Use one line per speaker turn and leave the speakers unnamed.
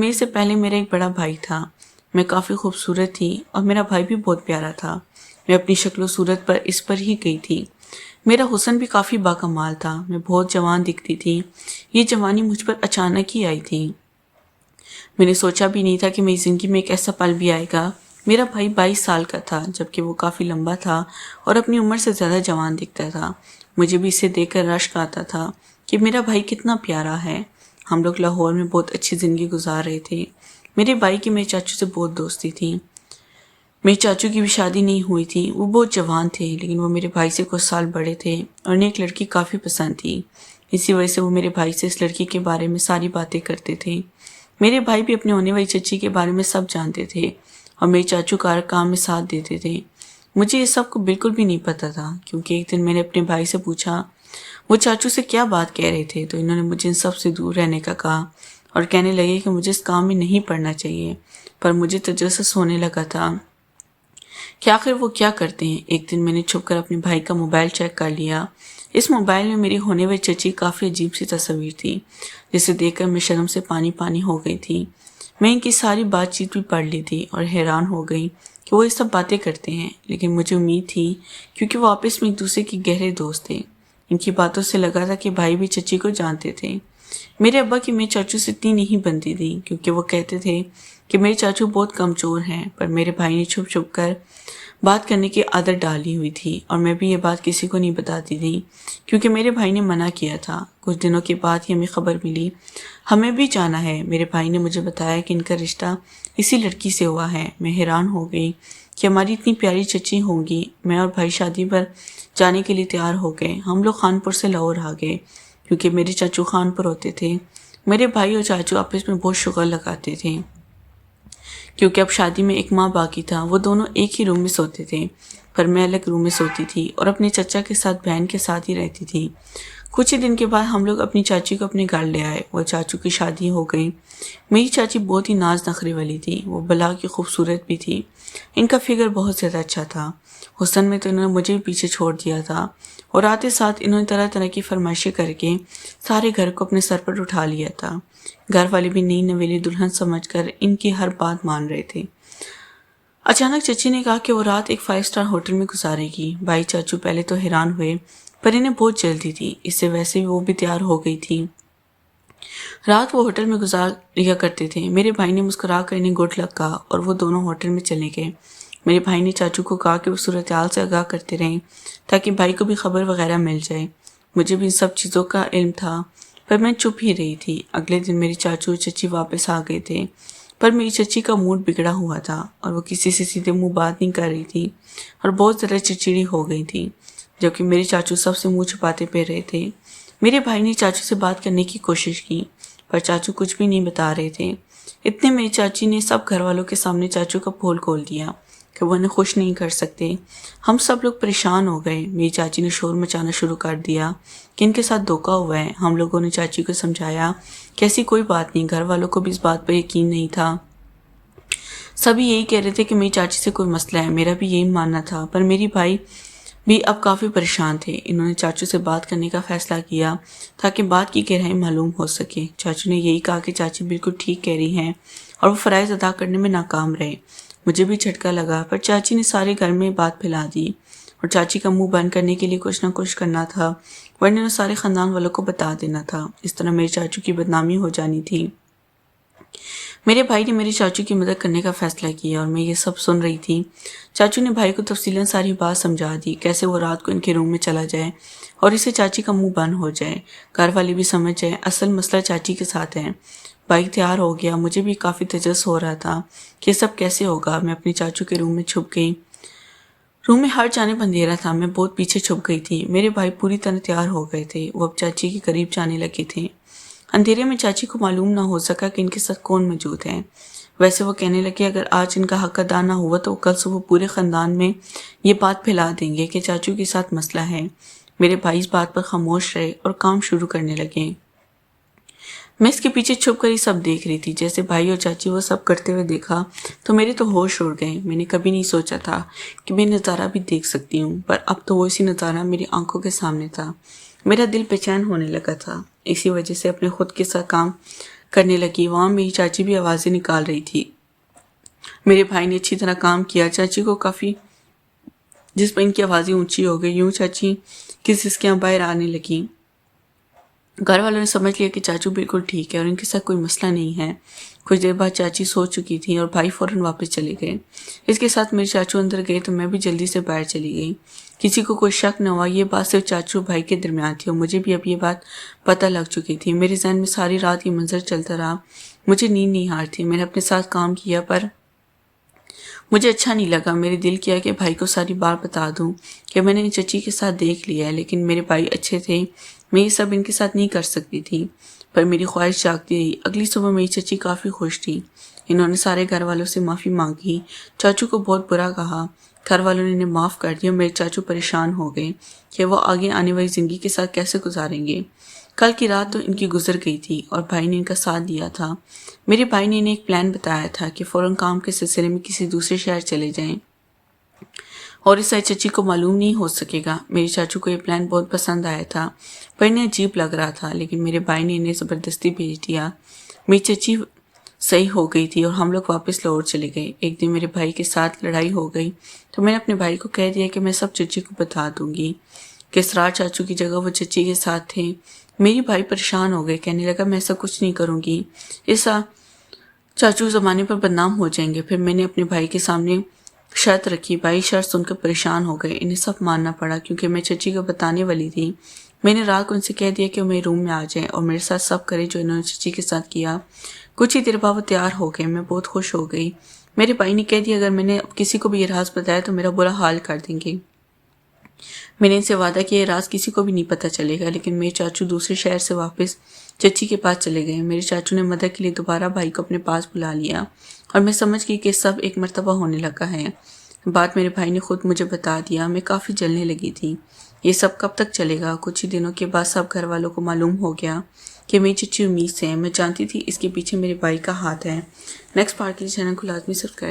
मेरे से पहले मेरा एक बड़ा भाई था। मैं काफ़ी खूबसूरत थी और मेरा भाई भी बहुत प्यारा था। मैं अपनी शक्ल सूरत पर इस पर ही गई थी। मेरा हुस्न भी काफ़ी बाकमाल था। मैं बहुत जवान दिखती थी। ये जवानी मुझ पर अचानक ही आई थी। मैंने सोचा भी नहीं था कि मेरी ज़िंदगी में एक ऐसा पल भी आएगा। मेरा भाई 22 साल का था, जबकि वो काफ़ी लंबा था और अपनी उम्र से ज़्यादा जवान दिखता था। मुझे भी इसे देखकर रश्क आता था कि मेरा भाई कितना प्यारा है। हम लोग लाहौर में बहुत अच्छी ज़िंदगी गुजार रहे थे। मेरे भाई की मेरे चाचू से बहुत दोस्ती थी। मेरे चाचू की भी शादी नहीं हुई थी। वो बहुत जवान थे, लेकिन वो मेरे भाई से कुछ साल बड़े थे और उन्हें एक लड़की काफ़ी पसंद थी। इसी वजह से वो मेरे भाई से इस लड़की के बारे में सारी बातें करते थे। मेरे भाई भी अपने होने वाली चच्ची के बारे में सब जानते थे और मेरे चाचू का काम में साथ देते थे। मुझे ये सब को बिल्कुल भी नहीं पता था, क्योंकि एक दिन मैंने अपने भाई से पूछा वो चाचू से क्या बात कह रहे थे, तो इन्होंने मुझे इन सब से दूर रहने का कहा और कहने लगे कि मुझे इस काम में नहीं पड़ना चाहिए। पर मुझे तजस्सुस होने लगा था कि आखिर वो क्या करते हैं। एक दिन मैंने छुपकर अपने भाई का मोबाइल चेक कर लिया। इस मोबाइल में मेरी होने वाली चची काफ़ी अजीब सी तस्वीर थी, जिसे देखकर मैं शर्म से पानी पानी हो गई थी। मैं इनकी सारी बातचीत भी पढ़ ली थी और हैरान हो गई कि वो ये सब बातें करते हैं, लेकिन मुझे उम्मीद थी क्योंकि वो आपस में एक दूसरे के गहरे दोस्त थे। इनकी बातों से लगा था कि भाई भी चची को जानते थे। मेरे अब्बा की मेरे चाचू से इतनी नहीं बनती थी, क्योंकि वो कहते थे कि मेरे चाचू बहुत कमज़ोर हैं, पर मेरे भाई ने छुप छुप कर बात करने की आदत डाली हुई थी और मैं भी ये बात किसी को नहीं बताती थी, क्योंकि मेरे भाई ने मना किया था। कुछ दिनों के बाद ही हमें खबर मिली हमें भी जाना है। मेरे भाई ने मुझे बताया कि इनका रिश्ता इसी लड़की से हुआ है। मैं हैरान हो गई कि हमारी इतनी प्यारी चची होंगी। मैं और भाई शादी पर जाने के लिए तैयार हो गए। हम लोग खानपुर से लाहौर आ गए, क्योंकि मेरे चाचू खानपुर होते थे। मेरे भाई और चाचू आपस में बहुत शुगर लगाते थे, क्योंकि अब शादी में एक माह बाकी था। वो दोनों एक ही रूम में सोते थे, पर मैं अलग रूम में सोती थी और अपने चचा के साथ बहन के साथ ही रहती थी। कुछ ही दिन के बाद हम लोग अपनी चाची को अपने घर ले आए। वो चाचू की शादी हो गई। मेरी चाची बहुत ही नाज नखरे वाली थी। वो बला की खूबसूरत भी थी। इनका फिगर बहुत ज़्यादा अच्छा था। हुस्न में तो इन्होंने मुझे भी पीछे छोड़ दिया था और आते साथ इन्होंने तरह तरह की फरमाइशें करके सारे घर को अपने सर पर उठा लिया था। घर वाले भी नई नवेली दुल्हन समझकर इनकी हर बात मान रहे थे। अचानक चची ने कहा कि वो रात एक 5 स्टार होटल में गुजारेगी। भाई चाचू पहले तो हैरान हुए, पर इन्हें बहुत जल्दी थी। इससे वैसे भी वो भी तैयार हो गई थी। रात वो होटल में गुजार लिया करते थे। मेरे भाई ने मुस्कुरा कर इन्हें गुड लक कहा और वो दोनों होटल में चले गए। मेरे भाई ने चाचू को कहा कि वो सूरत हाल से आगाह करते रहें, ताकि भाई को भी खबर वगैरह मिल जाए। मुझे भी इन सब चीज़ों का इल्म था, पर मैं चुप ही रही थी। अगले दिन मेरे चाचू और चची वापस आ गए थे, पर मेरी चची का मूड बिगड़ा हुआ था और वो किसी से सीधे मुंह बात नहीं कर रही थी और बहुत ज़्यादा चिड़चिड़ी हो गई थी, जबकि मेरे चाचू सबसे मुंह छुपाते फिर रहे थे। मेरे भाई ने चाचू से बात करने की कोशिश की, पर चाचू कुछ भी नहीं बता रहे थे। इतने मेरी चाची ने सब घर वालों के सामने चाचू का पोल खोल दिया कि वो उन्हें खुश नहीं कर सकते। हम सब लोग परेशान हो गए। मेरी चाची ने शोर मचाना शुरू कर दिया कि इनके साथ धोखा हुआ है। हम लोगों ने चाची को समझाया कि ऐसी कोई बात नहीं। घर वालों को भी इस बात पर यकीन नहीं था। सभी यही कह रहे थे कि मेरी चाची से कोई मसला है। मेरा भी यही मानना था, पर मेरी भाई भी अब काफ़ी परेशान थे। इन्होंने चाचू से बात करने का फैसला किया ताकि बात की गहराई मालूम हो सके। चाचू ने यही कहा कि चाची बिल्कुल ठीक कह रही हैं और वो फ़राइज़ अदा करने में नाकाम रहे। मुझे भी झटका लगा, पर चाची ने सारे घर में बात फैला दी और चाची का मुंह बंद करने के लिए कुछ ना कुछ करना था, वरना सारे ख़ानदान वालों को बता देना था। इस तरह मेरे चाचू की बदनामी हो जानी थी। मेरे भाई ने मेरे चाचू की मदद करने का फैसला किया और मैं ये सब सुन रही थी। चाचू ने भाई को तफसीलन सारी बात समझा दी, कैसे वो रात को इनके रूम में चला जाए और इसे चाची का मुंह बंद हो जाए। घर वाले भी समझ जाए असल मसला चाची के साथ है। भाई तैयार हो गया। मुझे भी काफ़ी तजस्सुस हो रहा था कि ये सब कैसे होगा। मैं अपने चाचू के रूम में छुप गई। रूम में हर जानिब अंधेरा था। मैं बहुत पीछे छुप गई थी। मेरे भाई पूरी तरह तैयार हो गए थे। वो अब चाची के करीब जाने लगे थे। अंधेरे में चाची को मालूम ना हो सका कि इनके साथ कौन मौजूद है। वैसे वो कहने लगे अगर आज इनका हक अदा ना हुआ तो कल सुबह पूरे ख़ानदान में ये बात फैला देंगे कि चाचू के साथ मसला है। मेरे भाई इस बात पर खामोश रहे और काम शुरू करने लगे। मैं इसके पीछे छुप कर ही सब देख रही थी। जैसे भाई और चाची वो सब करते हुए देखा तो मेरे तो होश उड़ गए। मैंने कभी नहीं सोचा था कि मैं नज़ारा भी देख सकती हूँ, पर अब तो वो इसी नज़ारा मेरी आंखों के सामने था। मेरा दिल बेचैन होने लगा था। इसी वजह से अपने खुद के साथ काम کرنے لگی۔ وہاں میری چاچی بھی آوازیں نکال رہی تھی۔ میرے بھائی نے اچھی طرح کام کیا۔ چاچی کو کافی جس پر ان کی آوازیں اونچی ہو گئی، یوں چاچی کی سسکیاں باہر آنے لگیں۔ گھر والوں نے سمجھ لیا کہ چاچو بالکل ٹھیک ہے اور ان کے ساتھ کوئی مسئلہ نہیں ہے۔ کچھ دیر بعد چاچی سو چکی تھی اور بھائی فوراً واپس چلے گئے۔ اس کے ساتھ میرے چاچو اندر گئے تو میں بھی جلدی سے باہر چلی گئی۔ کسی کو کوئی شک نہ ہوا، یہ بات صرف چاچو اور بھائی کے درمیان تھی اور مجھے بھی اب یہ بات پتہ لگ چکی تھی۔ میرے ذہن میں ساری رات یہ منظر چلتا رہا۔ مجھے نیند نہیں آ رہی تھی۔ میں نے اپنے ساتھ کام کیا پر مجھے اچھا نہیں لگا۔ میرے دل کیا کہ بھائی کو ساری بات بتا دوں کہ میں نے چچی کے ساتھ دیکھ لیا ہے، لیکن میرے بھائی اچھے تھے، میں یہ سب ان کے ساتھ نہیں کر سکتی تھی۔ پر میری خواہش جاگتی رہی۔ اگلی صبح میری چچی کافی خوش تھی۔ انہوں نے سارے گھر والوں سے معافی مانگی، چاچو کو بہت برا کہا۔ گھر والوں نے انہیں معاف کر دیا۔ میرے چاچو پریشان ہو گئے کہ وہ آگے آنے والی زندگی کے ساتھ کیسے گزاریں گے۔ کل کی رات تو ان کی گزر گئی تھی اور بھائی نے ان کا ساتھ دیا تھا۔ میرے بھائی نے انہیں ایک پلان بتایا تھا کہ فوراً کام کے سلسلے میں کسی دوسرے شہر چلے جائیں اور اس سے چچی کو معلوم نہیں ہو سکے گا۔ میرے چاچو کو یہ پلان بہت پسند آیا تھا پر انہیں عجیب لگ رہا تھا، لیکن میرے بھائی نے انہیں زبردستی بھیج دیا۔ میری چچی صحیح ہو گئی تھی اور ہم لوگ واپس لاہور چلے گئے۔ ایک دن میرے بھائی کے ساتھ لڑائی ہو گئی تو میں نے اپنے بھائی کو کہہ دیا کہ میں سب چچی کو بتا دوں گی کہ اسرار چاچو کی جگہ وہ چچی کے ساتھ تھے۔ میری بھائی پریشان ہو گئے، کہنے لگا میں ایسا کچھ نہیں کروں گی، ایسا چاچو زمانے پر بدنام ہو جائیں گے۔ پھر میں نے اپنے بھائی کے سامنے شرط رکھی۔ بھائی شرط سن کر پریشان ہو گئے۔ انہیں سب ماننا پڑا کیونکہ میں چچی کو بتانے والی تھی۔ میں نے رات کو ان سے کہہ دیا کہ وہ میرے روم میں آ جائیں اور میرے ساتھ سب کریں جو انہوں نے چچی کے ساتھ کیا۔ کچھ ہی دیر بعد وہ تیار ہو گئے۔ میں بہت خوش ہو گئی۔ میرے بھائی نے کہہ دیا اگر میں نے کسی کو بھی یہ راز بتایا تو میرا برا حال کر دیں گے۔ میں نے ان سے وعدہ کیا یہ راز کسی کو بھی نہیں پتہ چلے گا، لیکن میرے چاچو دوسرے شہر سے واپس چچی کے پاس چلے گئے۔ میرے چاچو نے مدد کے لیے دوبارہ بھائی کو اپنے پاس بلا لیا اور میں سمجھ گئی کہ سب ایک مرتبہ ہونے لگا ہے۔ بات میرے بھائی نے خود مجھے بتا دیا۔ میں کافی جلنے لگی تھی۔ یہ سب کب تک چلے گا؟ کچھ ہی دنوں کے بعد سب گھر والوں کو معلوم ہو گیا کہ میری چچی امید سے ہے۔ میں جانتی تھی اس کے پیچھے میرے بھائی کا ہاتھ ہے۔ نیکسٹ پارٹ کے لیے چینل کو لازمی سبسکرائب